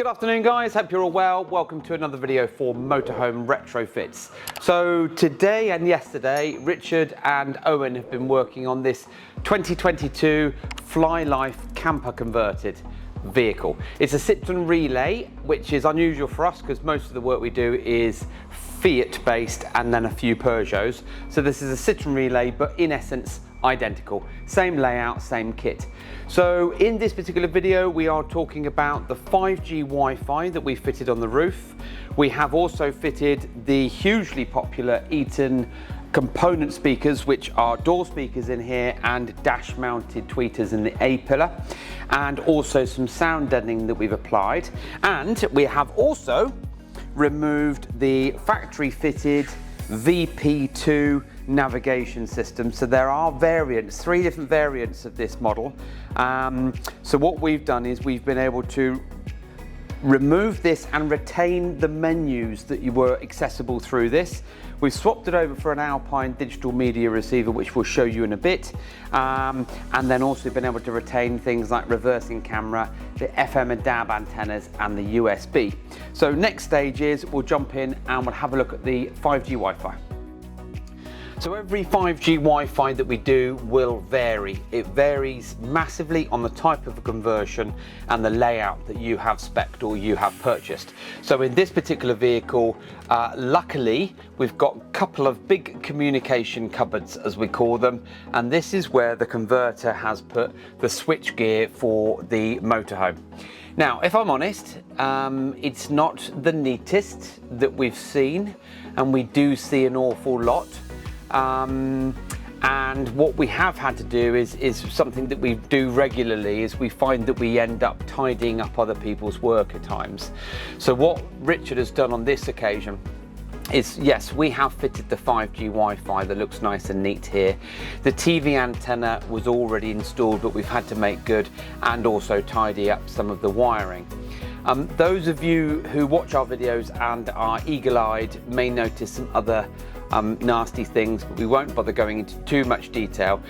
Good afternoon guys, hope you're all well. Welcome to another video for Motorhome Retrofits. So today and yesterday, Richard and Owen have been working on this 2022 Fly Life camper converted vehicle. It's a Citroën Relay, which is unusual for us because most of the work we do is Fiat based and then a few Peugeots. So this is a Citroën Relay, but in essence identical, same layout, same kit. So in this particular video we are talking about the 5G Wi-Fi that we fitted on the roof. We have also fitted the hugely popular Eton component speakers, which are door speakers in here and dash mounted tweeters in the A pillar, and also some sound deadening that we've applied. And we have also removed the factory fitted VP2 navigation system. So there are variants, 3 different variants of this model. So what we've done is we've been able to remove this and retain the menus that you were accessible through this. We've swapped it over for an Alpine digital media receiver, which we'll show you in a bit, and then also been able to retain things like reversing camera, the FM and DAB antennas, and the USB. So next stage is we'll jump in and we'll have a look at the 5G Wi-Fi. So every 5G Wi-Fi that we do will vary. It varies massively on the type of a conversion and the layout that you have spec'd or you have purchased. So in this particular vehicle, luckily, we've got a couple of big communication cupboards, as we call them, and this is where the converter has put the switch gear for the motorhome. Now, if I'm honest, it's not the neatest that we've seen, and we do see an awful lot. And what we have had to do is something that we do regularly, is we find that we end up tidying up other people's work at times. So what Richard has done on this occasion is, yes, we have fitted the 5G Wi-Fi that looks nice and neat here. The TV antenna was already installed, but we've had to make good and also tidy up some of the wiring. Those of you who watch our videos and are eagle-eyed may notice some other nasty things, but we won't bother going into too much detail.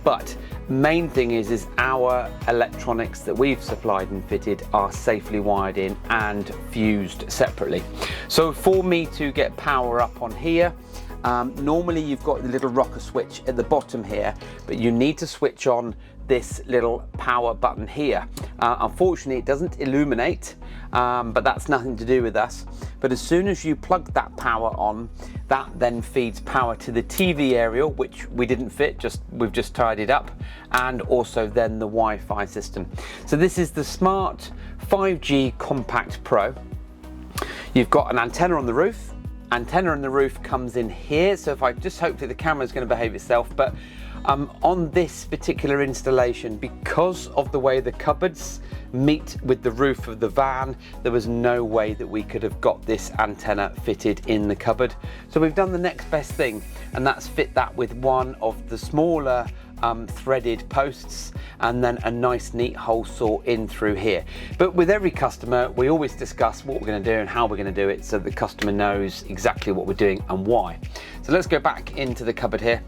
But main thing is our electronics that we've supplied and fitted are safely wired in and fused separately. So for me to get power up on here, normally you've got the little rocker switch at the bottom here, but you need to switch on this little power button here. Unfortunately, it doesn't illuminate, but that's nothing to do with us. But as soon as you plug that power on, that then feeds power to the TV aerial, which we didn't fit, we've just tidied up, and also then the Wi-Fi system. So this is the Smart 5G Compact Pro. You've got an antenna on the roof. Antenna on the roof comes in here, so if I just hopefully the camera's going to behave itself, but on this particular installation, because of the way the cupboards meet with the roof of the van, there was no way that we could have got this antenna fitted in the cupboard. So we've done the next best thing, and that's fit that with one of the smaller threaded posts, and then a nice neat hole saw in through here. But with every customer, we always discuss what we're going to do and how we're going to do it, so the customer knows exactly what we're doing and why. So let's go back into the cupboard here.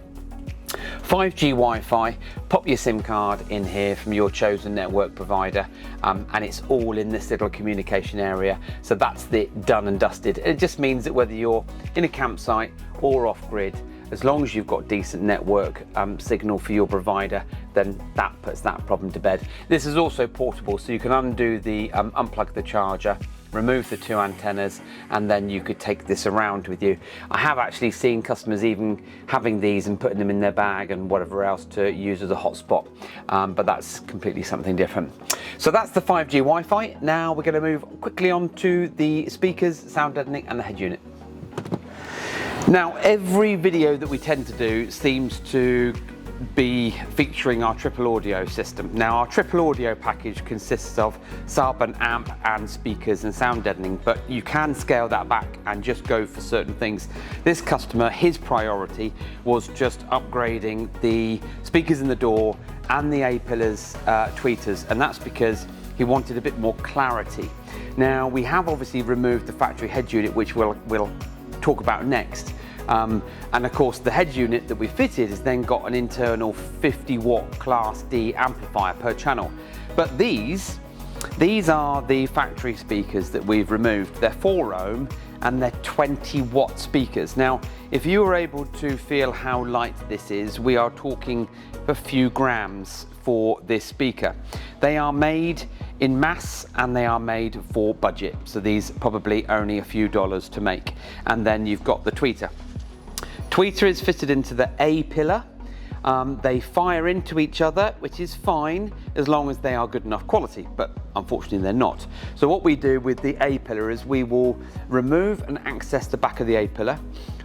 5G Wi-Fi, pop your SIM card in here from your chosen network provider, and it's all in this little communication area. So that's the done and dusted. It just means that whether you're in a campsite or off-grid, as long as you've got decent network signal for your provider, then that puts that problem to bed. This is also portable, so you can undo the unplug the charger, remove the 2 antennas, and then you could take this around with you. I have actually seen customers even having these and putting them in their bag and whatever else to use as a hotspot, but that's completely something different. So that's the 5G Wi-Fi. Now we're going to move quickly on to the speakers, sound deadening, and the head unit. Now, every video that we tend to do seems to be featuring our triple audio system. Now, our triple audio package consists of sub and amp and speakers and sound deadening, but you can scale that back and just go for certain things. This customer, his priority was just upgrading the speakers in the door and the A-pillars tweeters, and that's because he wanted a bit more clarity. Now, we have obviously removed the factory head unit, which we'll talk about next. And of course the head unit that we fitted has then got an internal 50 watt Class D amplifier per channel. But these These are the factory speakers that we've removed. They're 4-ohm and they're 20-watt speakers. Now, if you are able to feel how light this is, we are talking a few grams for this speaker. They are made in mass and they are made for budget. So these probably only a few dollars to make. And then you've got the tweeter. Tweeter is fitted into the A pillar. They fire into each other, which is fine as long as they are good enough quality, but unfortunately they're not. So what we do with the A pillar is we will remove and access the back of the A pillar,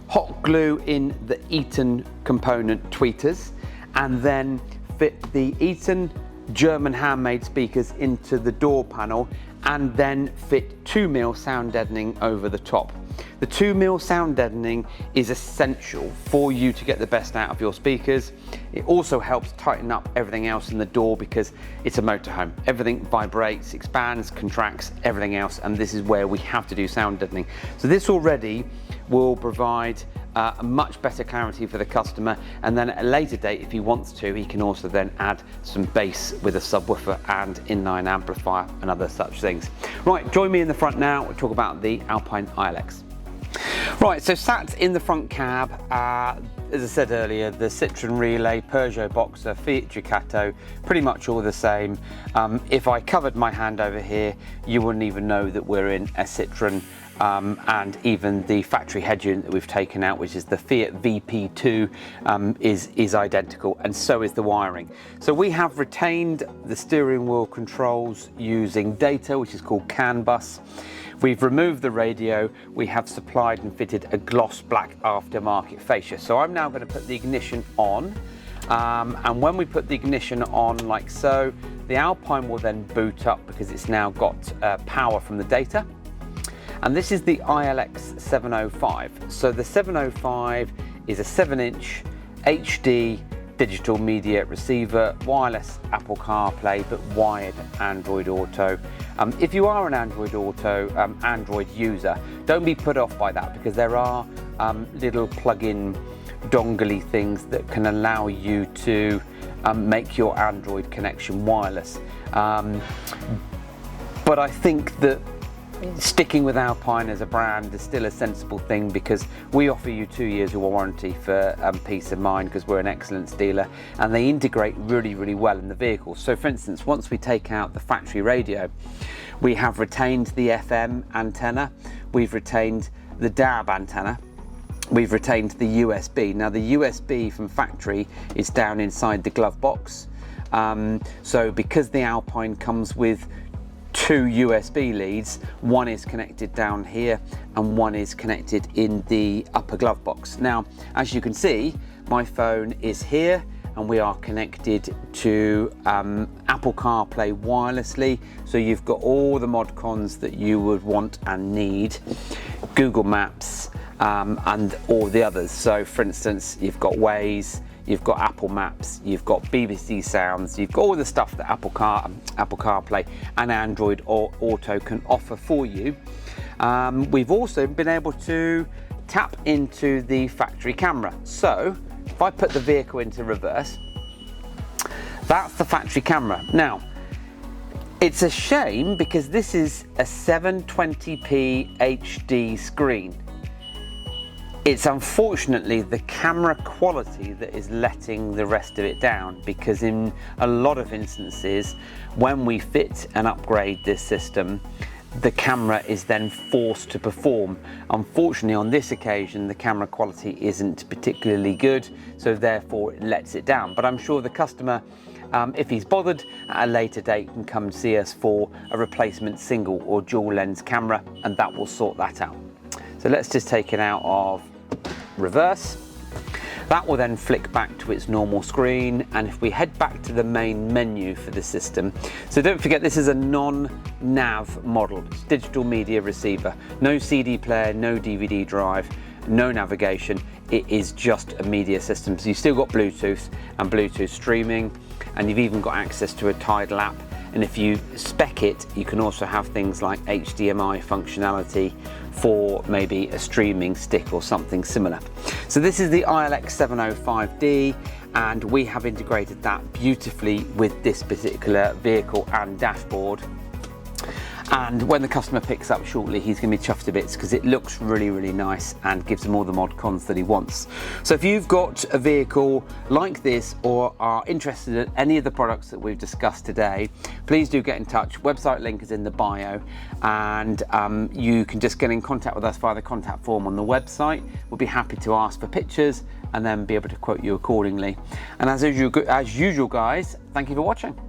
hot glue in the Eton component tweeters, and then fit the Eton German handmade speakers into the door panel, and then fit 2mm sound deadening over the top. The 2mm sound deadening is essential for you to get the best out of your speakers. It also helps tighten up everything else in the door because it's a motorhome. Everything vibrates, expands, contracts, everything else, and this is where we have to do sound deadening. So this already will provide a much better clarity for the customer, and then at a later date, if he wants to, he can also then add some bass with a subwoofer and inline amplifier and other such things. Right, join me in the front now. We'll talk about the Alpine ILX. Right, so sat in the front cab, as I said earlier, the Citroën Relay, Peugeot Boxer, Fiat Ducato, pretty much all the same. If I covered my hand over here, you wouldn't even know that we're in a Citroën, and even the factory head unit that we've taken out, which is the Fiat VP2, is identical, and so is the wiring. So we have retained the steering wheel controls using data, which is called CAN bus. We've removed the radio. We have supplied and fitted a gloss black aftermarket fascia. So I'm now going to put the ignition on, and when we put the ignition on like so, the Alpine will then boot up because it's now got power from the data. And this is the ILX 705. So the 705 is a 7-inch HD digital media receiver, wireless Apple CarPlay, but wired Android Auto. If you are an Android Auto Android user, don't be put off by that, because there are little plug-in dongly things that can allow you to make your Android connection wireless. But I think that sticking with Alpine as a brand is still a sensible thing, because we offer you 2 years of warranty for peace of mind, because we're an excellence dealer, and they integrate really, really well in the vehicle. So for instance, once we take out the factory radio, we have retained the FM antenna, we've retained the DAB antenna, we've retained the USB. Now the USB from factory is down inside the glove box. So because the Alpine comes with 2 USB leads, one is connected down here and one is connected in the upper glove box. Now, as you can see, my phone is here and we are connected to Apple CarPlay wirelessly. So you've got all the mod cons that you would want and need, Google Maps, and all the others. So for instance, you've got Waze, you've got Apple Maps, you've got BBC Sounds, you've got all the stuff that Apple CarPlay and Android Auto can offer for you. We've also been able to tap into the factory camera. So if I put the vehicle into reverse, that's the factory camera. Now, it's a shame because this is a 720p HD screen. It's unfortunately the camera quality that is letting the rest of it down, because in a lot of instances, when we fit and upgrade this system, the camera is then forced to perform. Unfortunately, on this occasion, the camera quality isn't particularly good, so therefore it lets it down. But I'm sure the customer, if he's bothered, at a later date can come and see us for a replacement single or dual lens camera, and that will sort that out. So let's just take it out of reverse. That will then flick back to its normal screen, and if we head back to the main menu for the system, so don't forget this is a non-nav model, it's digital media receiver, no CD player, no DVD drive, no navigation, it is just a media system. So you've still got Bluetooth and Bluetooth streaming, and you've even got access to a Tidal app, and if you spec it, you can also have things like HDMI functionality for maybe a streaming stick or something similar. So this is the ILX 705D, and we have integrated that beautifully with this particular vehicle and dashboard. And when the customer picks up shortly, he's going to be chuffed to bits because it looks really, really nice and gives him all the mod cons that he wants. So if you've got a vehicle like this or are interested in any of the products that we've discussed today, please do get in touch. Website link is in the bio, and you can just get in contact with us via the contact form on the website. We'll be happy to ask for pictures and then be able to quote you accordingly. And as usual guys, thank you for watching.